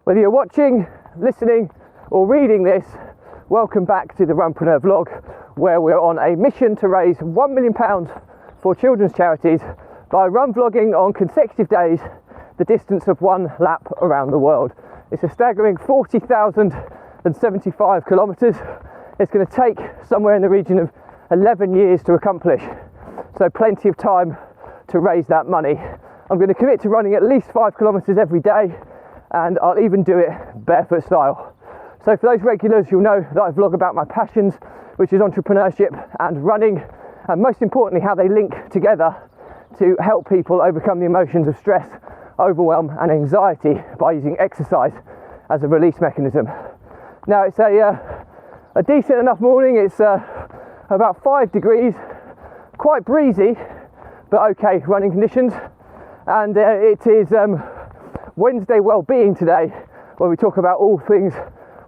Whether you're watching, listening or reading this, welcome back to the Runpreneur vlog, where we're on a mission to raise £1 million for children's charities by run vlogging on consecutive days the distance of one lap around the world. It's a staggering 40,075 kilometres. It's going to take somewhere in the region of 11 years to accomplish, so plenty of time to raise that money. I'm going to commit to running at least 5 kilometres every day, and I'll even do it barefoot style. So for those regulars, you'll know that I vlog about my passions, which is entrepreneurship and running, and most importantly how they link together to help people overcome the emotions of stress, overwhelm and anxiety by using exercise as a release mechanism. Now it's a decent enough morning. It's about 5 degrees, quite breezy, but okay running conditions. And it is Wednesday Wellbeing today, where we talk about all things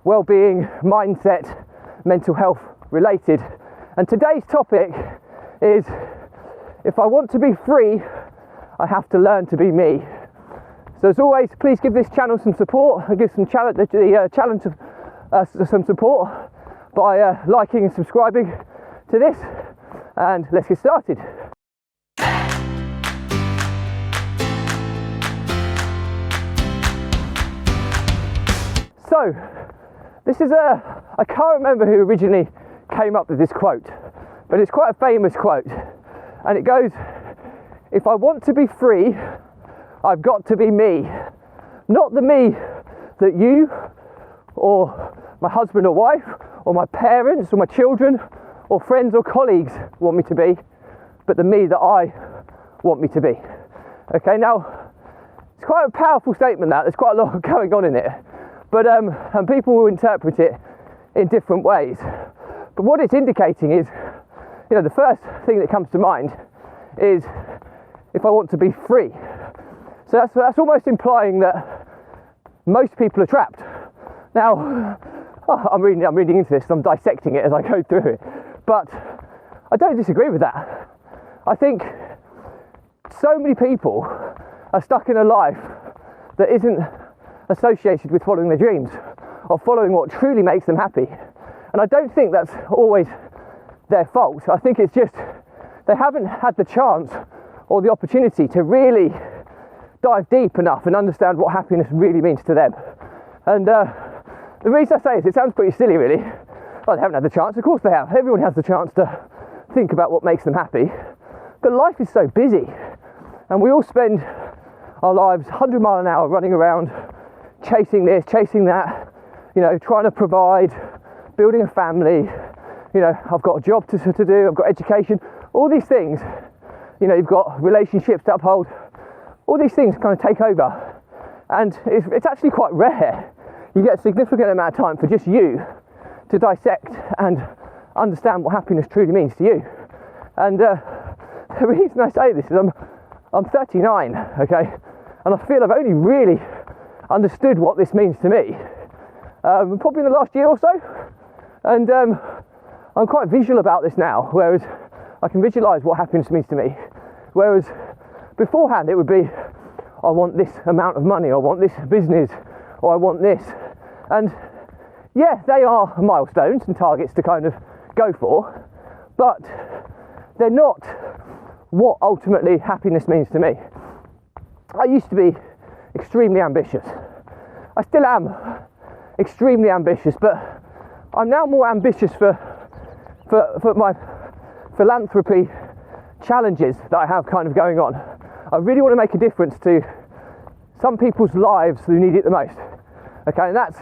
well-being, mindset, mental health related. And today's topic is, if I want to be free, I have to learn to be me. So as always, please give this channel some support and give some some support by liking and subscribing to this, and let's get started. So, this is I can't remember who originally came up with this quote, but it's quite a famous quote, and it goes, if I want to be free, I've got to be me. Not the me that you, or my husband or wife, or my parents, or my children, or friends or colleagues want me to be, but the me that I want me to be. Okay, now, it's quite a powerful statement that, there's quite a lot going on in it. But and people will interpret it in different ways. But what it's indicating is, the first thing that comes to mind is if I want to be free. So that's almost implying that most people are trapped. Now, I'm reading into this, I'm dissecting it as I go through it. But I don't disagree with that. I think so many people are stuck in a life that isn't associated with following their dreams or following what truly makes them happy. And I don't think that's always their fault. I think it's just they haven't had the chance or the opportunity to really dive deep enough and understand what happiness really means to them. And the reason I say this, it sounds pretty silly really. Well, they haven't had the chance. Of course they have. Everyone has the chance to think about what makes them happy. But life is so busy, and we all spend our lives 100 miles an hour running around, chasing this, chasing that, trying to provide, building a family, I've got a job to do, I've got education, all these things, you've got relationships to uphold, all these things kind of take over. And it's actually quite rare you get a significant amount of time for just you to dissect and understand what happiness truly means to you. And the reason I say this is I'm 39, okay, and I feel I've only really understood what this means to me probably in the last year or so, and I'm quite visual about this now, whereas I can visualize what happiness means to me, whereas beforehand it would be, I want this amount of money, I want this business, or I want this. And yeah, they are milestones and targets to kind of go for, but they're not what ultimately happiness means to me. I used to be extremely ambitious. I still am extremely ambitious, but I'm now more ambitious for my philanthropy challenges that I have kind of going on. I really want to make a difference to some people's lives who need it the most. Okay, and that's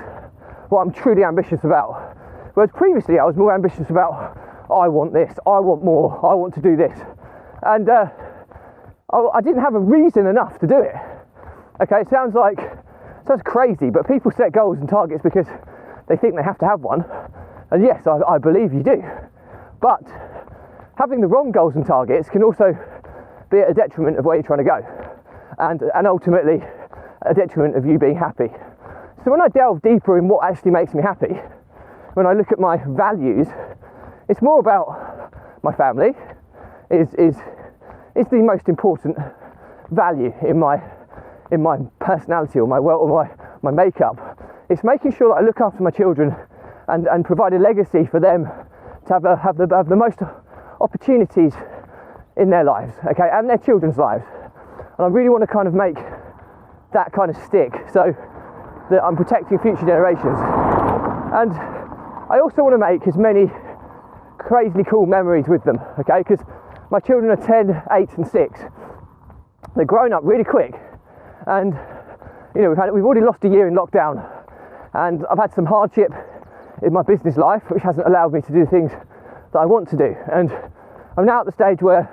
what I'm truly ambitious about. Whereas previously I was more ambitious about, I want this, I want more, I want to do this. And I didn't have a reason enough to do it. Okay, it sounds crazy, but people set goals and targets because they think they have to have one. And yes, I believe you do. But having the wrong goals and targets can also be at a detriment of where you're trying to go. And ultimately, a detriment of you being happy. So when I delve deeper in what actually makes me happy, when I look at my values, it's more about my family is the most important value in my personality or my makeup. It's making sure that I look after my children and provide a legacy for them to have the most opportunities in their lives, okay, and their children's lives. And I really want to kind of make that kind of stick so that I'm protecting future generations. And I also want to make as many crazily cool memories with them, okay, because my children are 10, 8 and 6. They're growing up really quick, and you know, we've already lost a year in lockdown, and I've had some hardship in my business life which hasn't allowed me to do things that I want to do. And I'm now at the stage where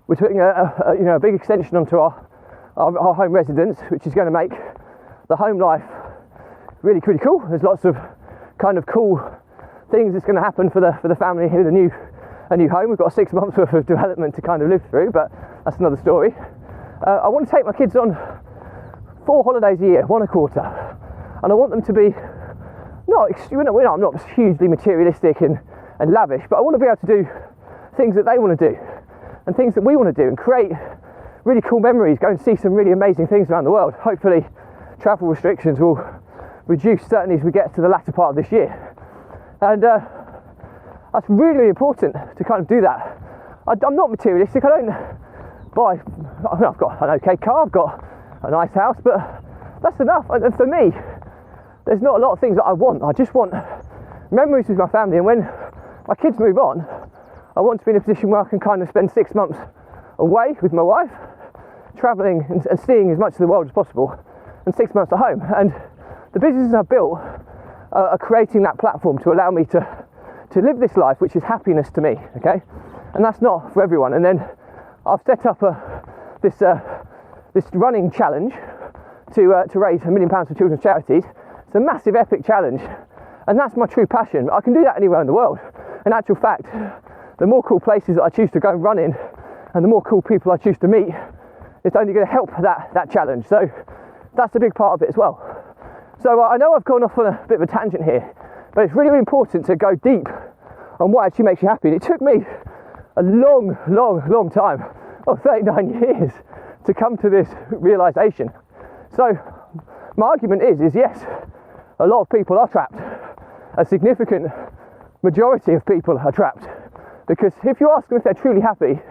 we're putting a big extension onto our home residence, which is going to make the home life really pretty cool. There's lots of kind of cool things that's going to happen for the family here, a new home. We've got 6 months worth of development to kind of live through, but that's another story. I want to take my kids on 4 holidays a year, 1 a quarter, and I want them to be I'm not hugely materialistic and lavish, but I want to be able to do things that they want to do and things that we want to do and create really cool memories, go and see some really amazing things around the world. Hopefully travel restrictions will reduce, certainly as we get to the latter part of this year. And that's really, really important to kind of do that. I'm not materialistic. I don't buy, I've got an okay car, I've got a nice house, but that's enough. And for me, there's not a lot of things that I want. I just want memories with my family, and when my kids move on, I want to be in a position where I can kind of spend 6 months away with my wife, travelling and seeing as much of the world as possible, and 6 months at home. And the businesses I've built are creating that platform to allow me to live this life, which is happiness to me, okay? And that's not for everyone. And then I've set up this running challenge to raise £1 million for children's charities. It's a massive, epic challenge, and that's my true passion. I can do that anywhere in the world. In actual fact, the more cool places that I choose to go and run in, and the more cool people I choose to meet, it's only going to help that challenge. So that's a big part of it as well. So I know I've gone off on a bit of a tangent here, but it's really, really important to go deep on what actually makes you happy. And it took me a long time, 39 years, to come to this realization. So my argument is yes, a lot of people are trapped. A significant majority of people are trapped, because if you ask them if they're truly happy,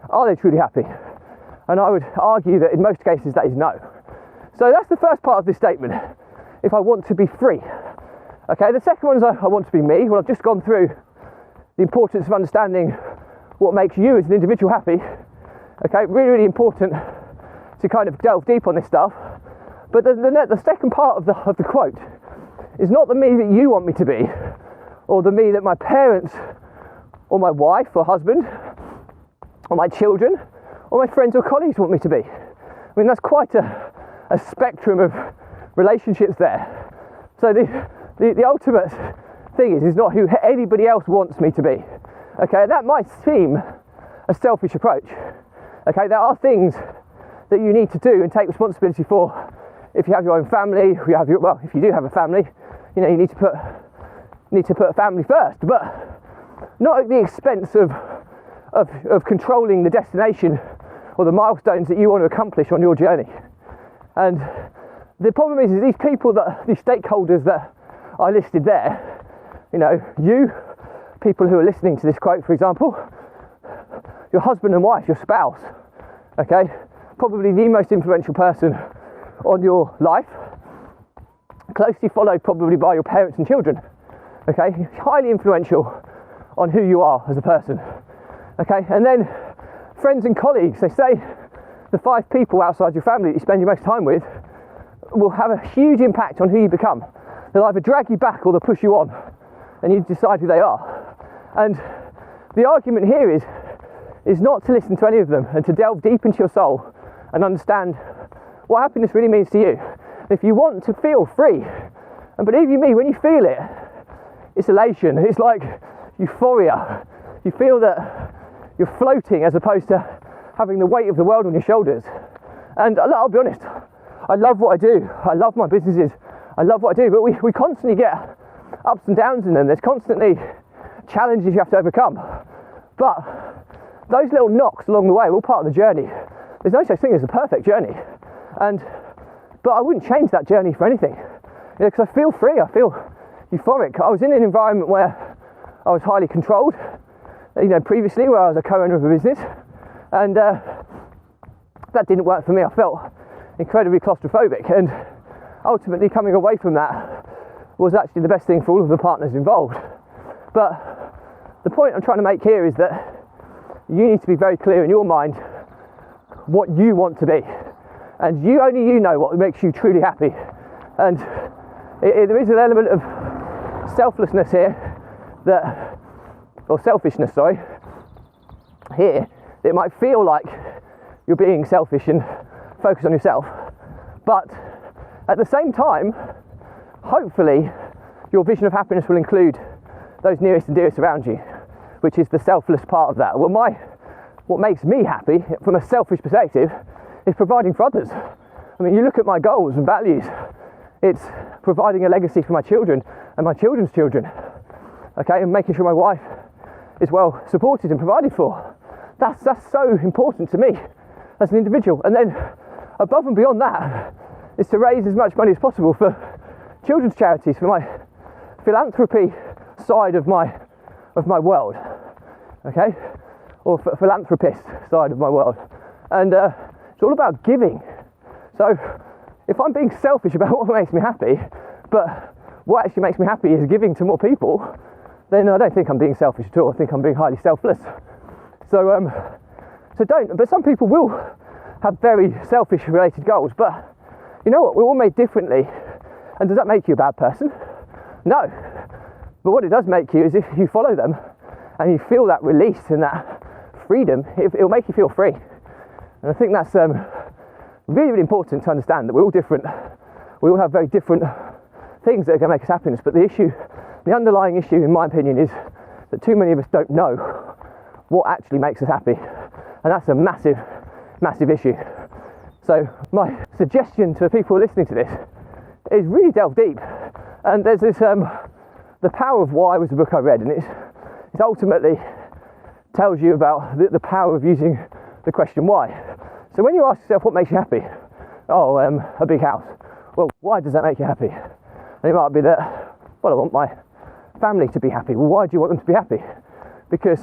are they truly happy? And I would argue that in most cases that is no. So that's the first part of this statement. If I want to be free. Okay, the second one is I want to be me. Well, I've just gone through the importance of understanding what makes you as an individual happy. Okay, really, really important to kind of delve deep on this stuff. But the second part of the quote is not the me that you want me to be, or the me that my parents, or my wife or husband, or my children, or my friends or colleagues want me to be. I mean, that's quite a spectrum of relationships there. So the ultimate thing is not who anybody else wants me to be. Okay, that might seem a selfish approach. Okay, there are things that you need to do and take responsibility for. If you have your own family, if you do have a family, you know, you need to put family first, but not at the expense of controlling the destination or the milestones that you want to accomplish on your journey. And the problem is these stakeholders that I listed there, you know, people who are listening to this quote, for example, your husband and wife, your spouse, okay, probably the most influential person on your life, closely followed probably by your parents and children, okay, highly influential on who you are as a person, okay, and then friends and colleagues. They say the 5 people outside your family that you spend your most time with will have a huge impact on who you become. They'll either drag you back or they'll push you on, and you decide who they are. And the argument here is not to listen to any of them and to delve deep into your soul and understand what happiness really means to you. If you want to feel free, and believe you me, when you feel it, it's elation, it's like euphoria. You feel that you're floating as opposed to having the weight of the world on your shoulders. And I'll be honest, I love what I do. I love my businesses. I love what I do, but we constantly get ups and downs in them. There's constantly challenges you have to overcome. But those little knocks along the way are all part of the journey. There's no such thing as a perfect journey. But I wouldn't change that journey for anything. because I feel free, I feel euphoric. I was in an environment where I was highly controlled, previously, where I was a co-owner of a business, and that didn't work for me. I felt incredibly claustrophobic, and ultimately coming away from that was actually the best thing for all of the partners involved. But the point I'm trying to make here is that you need to be very clear in your mind what you want to be, and only you know what makes you truly happy. And there is an element of selflessness here, selfishness, here. It might feel like you're being selfish and focused on yourself, but at the same time, hopefully your vision of happiness will include those nearest and dearest around you, which is the selfless part of that. Well, what makes me happy from a selfish perspective is providing for others. I mean, you look at my goals and values, it's providing a legacy for my children and my children's children, okay, and making sure my wife is well supported and provided for. That's so important to me as an individual. And then above and beyond that is to raise as much money as possible for children's charities, for my philanthropy side of my world, okay, or philanthropist side of my world. And it's all about giving. So if I'm being selfish about what makes me happy, but what actually makes me happy is giving to more people, then I don't think I'm being selfish at all. I think I'm being highly selfless. So don't. But some people will have very selfish related goals. But you know what? We're all made differently. And does that make you a bad person? No. But what it does make you is if you follow them and you feel that release and that freedom, it'll make you feel free. And I think that's really, really important to understand, that we're all different. We all have very different things that are going to make us happiness. But the underlying issue, in my opinion, is that too many of us don't know what actually makes us happy. And that's a massive, massive issue. So my suggestion to people listening to this is really delve deep. And there's this, The Power of Why was a book I read, and it ultimately tells you about the power of using the question why. So when you ask yourself what makes you happy, a big house. Well, why does that make you happy? And it might be that, well, I want my family to be happy. Well, why do you want them to be happy? Because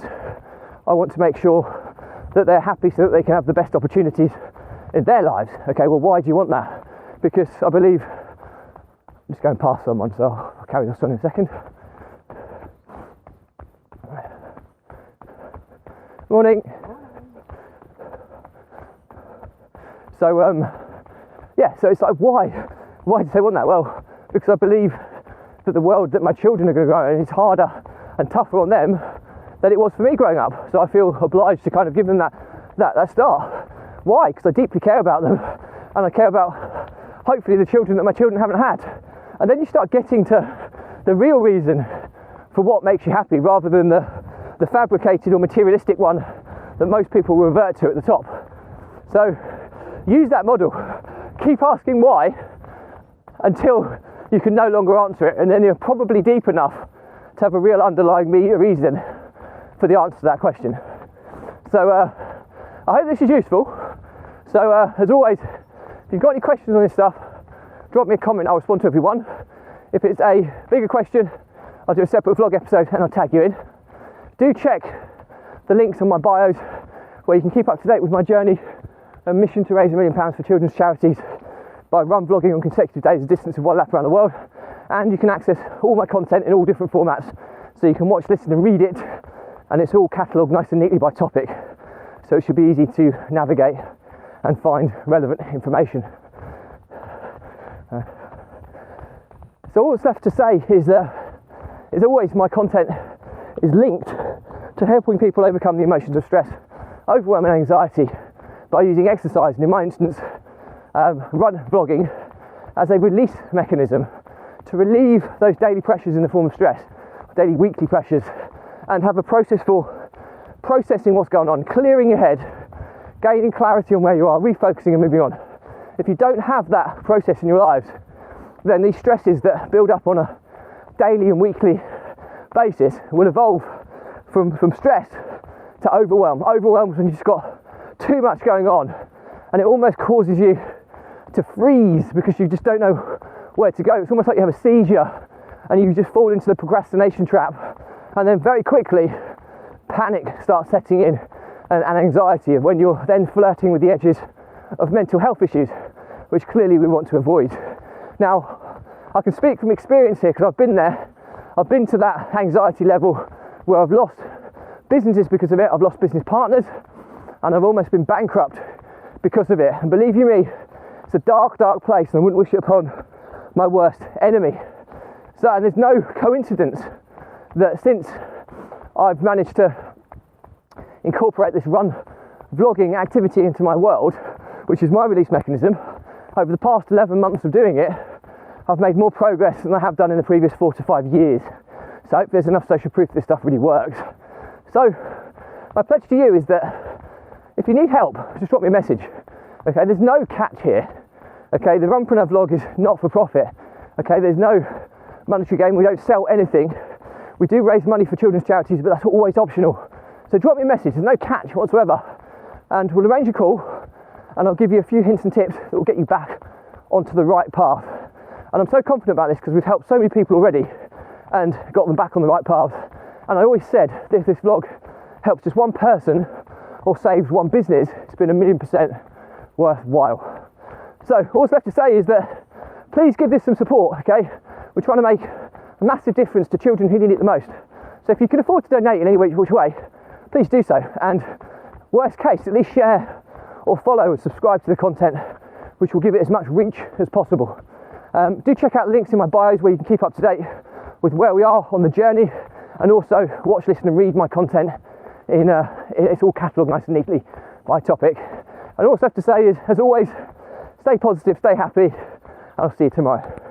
I want to make sure that they're happy so that they can have the best opportunities in their lives. Okay, well, why do you want that? Because I believe, I'm just going past someone, so I'll carry this on in a second. Morning. So, so it's like, why? Why do they want that? Well, because I believe that the world that my children are going to grow in is harder and tougher on them than it was for me growing up. So I feel obliged to kind of give them that start. Why? Because I deeply care about them, and I care about, hopefully, the children that my children haven't had. And then you start getting to the real reason for what makes you happy, rather than the fabricated or materialistic one that most people will revert to at the top. So use that model. Keep asking why until you can no longer answer it, and then you're probably deep enough to have a real underlying reason for the answer to that question. So I hope this is useful. So as always, if you've got any questions on this stuff, drop me a comment. I'll respond to everyone. If it's a bigger question, I'll do a separate vlog episode and I'll tag you in. Do check the links on my bios where you can keep up to date with my journey and mission to raise £1 million for children's charities by run vlogging on consecutive days, a distance of 1 lap around the world. And you can access all my content in all different formats, so you can watch, listen and read it, and it's all catalogued nice and neatly by topic, so it should be easy to navigate and find relevant information. So all that's left to say is that, as always, my content is linked to helping people overcome the emotions of stress, overwhelm and anxiety by using exercise, and in my instance, run vlogging as a release mechanism to relieve those daily pressures in the form of stress, daily weekly pressures, and have a process for processing what's going on, clearing your head, gaining clarity on where you are, refocusing and moving on. If you don't have that process in your lives, then these stresses that build up on a daily and weekly basis will evolve from stress to overwhelm. Overwhelm is when you've just got too much going on, and it almost causes you to freeze because you just don't know where to go. It's almost like you have a seizure and you just fall into the procrastination trap, and then very quickly panic starts setting in, and anxiety of when you're then flirting with the edges of mental health issues, which clearly we want to avoid. Now, I can speak from experience here because I've been there. I've been to that anxiety level where I've lost businesses because of it. I've lost business partners, and I've almost been bankrupt because of it. And believe you me, it's a dark, dark place, and I wouldn't wish it upon my worst enemy. So, and there's no coincidence that since I've managed to incorporate this run vlogging activity into my world, which is my release mechanism, over the past 11 months of doing it, I've made more progress than I have done in the previous 4 to 5 years. So I hope there's enough social proof this stuff really works. So my pledge to you is that if you need help, just drop me a message. Okay, there's no catch here. Okay, the Runpreneur vlog is not for profit. Okay, there's no monetary gain. We don't sell anything. We do raise money for children's charities, but that's always optional. So drop me a message. There's no catch whatsoever, and we'll arrange a call, and I'll give you a few hints and tips that will get you back onto the right path. And I'm so confident about this because we've helped so many people already and got them back on the right path. And I always said that if this vlog helps just one person or saves one business, it's been 1,000,000% worthwhile. So all that's left to say is that please give this some support, okay? We're trying to make a massive difference to children who need it the most. So if you can afford to donate in any which way, please do so. And worst case, at least share or follow and subscribe to the content, which will give it as much reach as possible. Do check out the links in my bios where you can keep up to date with where we are on the journey, and also watch, listen and read my content it's all catalogued nice and neatly by topic. And all I have to say is, as always, stay positive, stay happy, and I'll see you tomorrow.